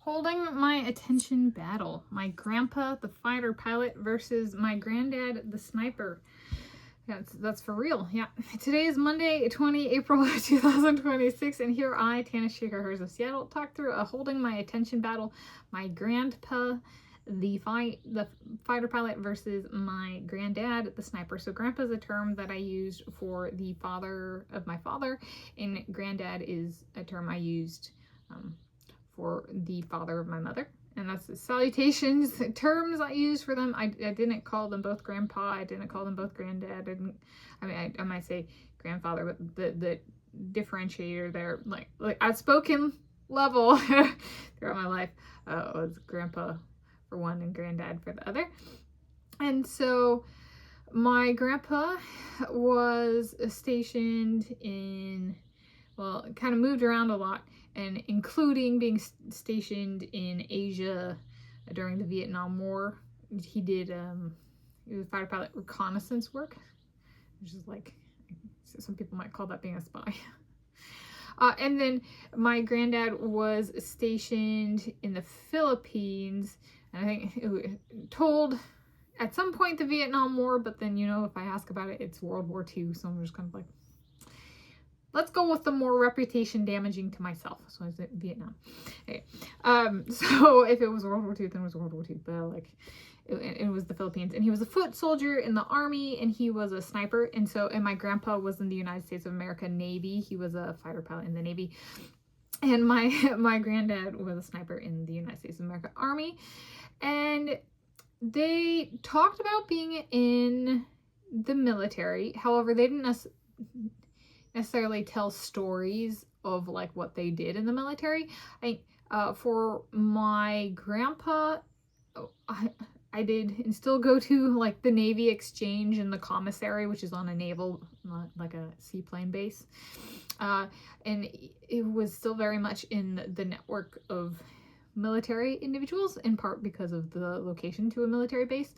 Holding my attention battle. My grandpa, the fighter pilot, versus my granddad, the sniper. That's for real. Yeah. Today is Monday, April 2026, and here I, Tanis of Seattle, talk through a holding my attention battle. My grandpa, the fighter pilot, versus my granddad, the sniper. So grandpa is a term that I used for the father of my father, and granddad is a term I used for the father of my mother. And that's the salutations, terms I use for them. I didn't call them both grandpa. I didn't call them both granddad. I might say grandfather, but the differentiator there, like outspoken level throughout my life, was grandpa for one and granddad for the other. And so my grandpa was stationed in, well, kind of moved around a lot, and including being stationed in Asia during the Vietnam War. He did, he was fighter pilot reconnaissance work, which is like, some people might call that being a spy. And then my granddad was stationed in the Philippines, and I think told at some point the Vietnam War, but then, you know, if I ask about it, it's World War II, so I'm just kind of like, let's go with the more reputation damaging to myself. So is it Vietnam? Okay. So if it was World War II, then it was World War II. But like, it was the Philippines, and he was a foot soldier in the army, and he was a sniper. And my grandpa was in the United States of America Navy. He was a fighter pilot in the Navy, and my granddad was a sniper in the United States of America Army. And they talked about being in the military. However, they didn't necessarily tell stories of like what they did in the military. For my grandpa, I did and still go to like the Navy exchange in the commissary, which is on a naval, like a seaplane base. And it was still very much in the network of military individuals, in part because of the location to a military base,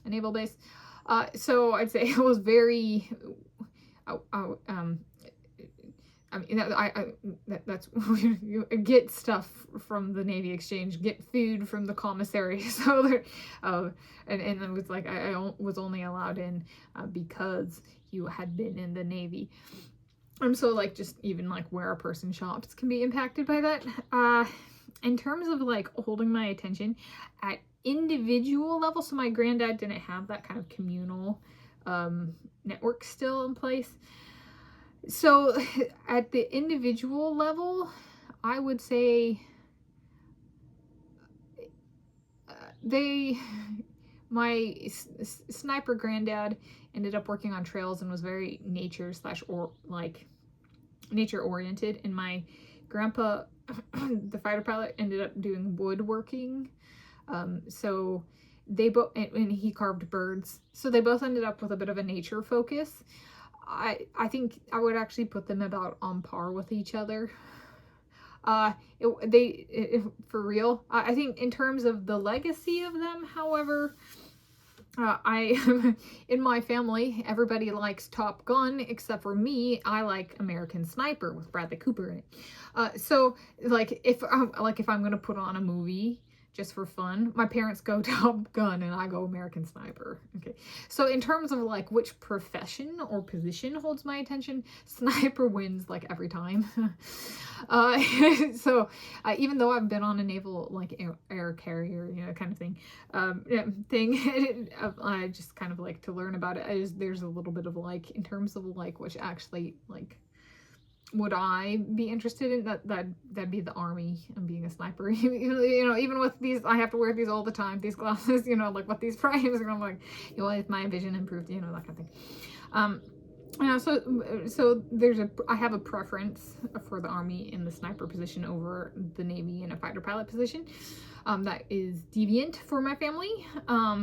a naval base. So I'd say it was very, that's you get stuff from the Navy exchange, get food from the commissary. So there, and it was like I was only allowed in because you had been in the Navy. So like just even like where a person shops can be impacted by that. In terms of like holding my attention at individual level, so my granddad didn't have that kind of communal network still in place. So at the individual level, I would say my sniper granddad ended up working on trails and was very nature oriented, and my grandpa, the fighter pilot, ended up doing woodworking. So they both, and he carved birds. So they both ended up with a bit of a nature focus. I think I would actually put them about on par with each other. For real. I think in terms of the legacy of them, however, in my family, everybody likes Top Gun except for me. I like American Sniper with Bradley Cooper in it. So like if I'm gonna put on a movie just for fun, my parents go Top Gun and I go American Sniper. Okay. So in terms of like which profession or position holds my attention, sniper wins like every time. So even though I've been on a naval like air carrier, you know, kind of thing, I just kind of like to learn about it. There's a little bit of like, in terms of like which actually like, would I be interested in that'd be the Army and being a sniper. You know, even with these, I have to wear these all the time, these glasses, you know, like with these frames, and I'm like, you know, if my vision improved, you know, that kind of thing. So I have a preference for the Army in the sniper position over the Navy in a fighter pilot position. That is deviant for my family,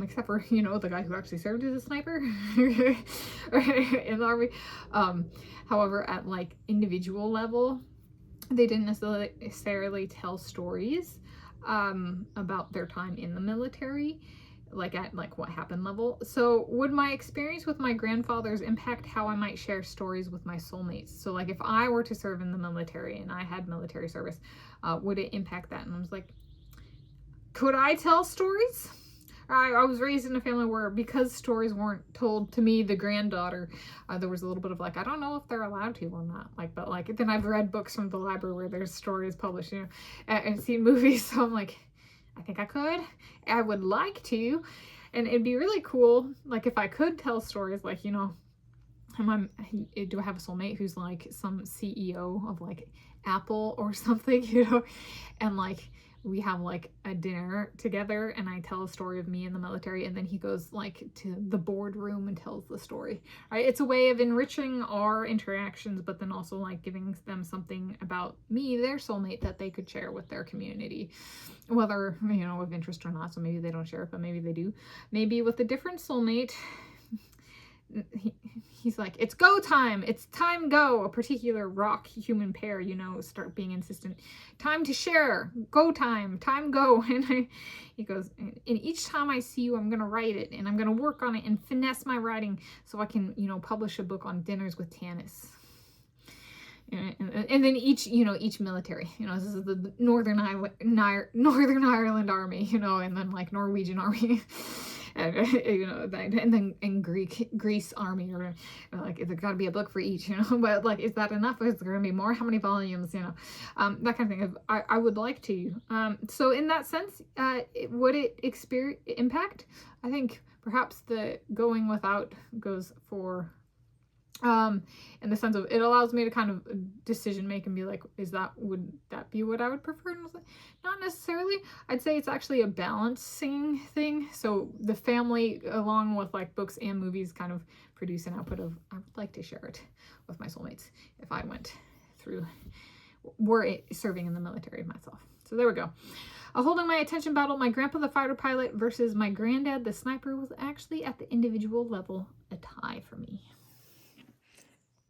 except for, you know, the guy who actually served as a sniper in the Army. However, at like individual level, they didn't necessarily tell stories about their time in the military, like at like what happened level. So would my experience with my grandfathers impact how I might share stories with my soulmates? So like if I were to serve in the military and I had military service, would it impact that? And I was like, Could I tell stories? I was raised in a family where, because stories weren't told to me, the granddaughter, there was a little bit of like, I don't know if they're allowed to or not. Like, but like, then I've read books from the library where there's stories published, you know, and seen movies. So I'm like, I think I could. I would like to. And it'd be really cool, like, if I could tell stories, like, you know, do I have a soulmate who's like some CEO of like Apple or something, you know, and like we have like a dinner together and I tell a story of me in the military, and then he goes like to the boardroom and tells the story, right? It's a way of enriching our interactions, but then also like giving them something about me, their soulmate, that they could share with their community, whether, you know, of interest or not. So maybe they don't share it, but maybe they do. Maybe with a different soulmate, he's like, it's go time, it's time go. A particular rock human pair, you know, start being insistent. Time to share, go time go. And he goes, and each time I see you, I'm going to write it, and I'm going to work on it and finesse my writing so I can, you know, publish a book on dinners with Tanis. And then each military, you know, this is the Northern Ireland Army, you know, and then like Norwegian Army. And, you know, and then in Greece Army, or like, there's got to be a book for each, you know, but like, is that enough? Is there going to be more? How many volumes, you know, that kind of thing. I would like to. So in that sense, would it impact? I think perhaps the going without goes for, in the sense of, it allows me to kind of decision make and be like, would that be what I would prefer? And I was like, not necessarily. I'd say it's actually a balancing thing. So the family, along with like books and movies, kind of produce an output of, I would like to share it with my soulmates if I were serving in the military myself. So there we go. Holding my attention battle, my grandpa the fighter pilot versus my granddad the sniper was actually, at the individual level, a tie for me.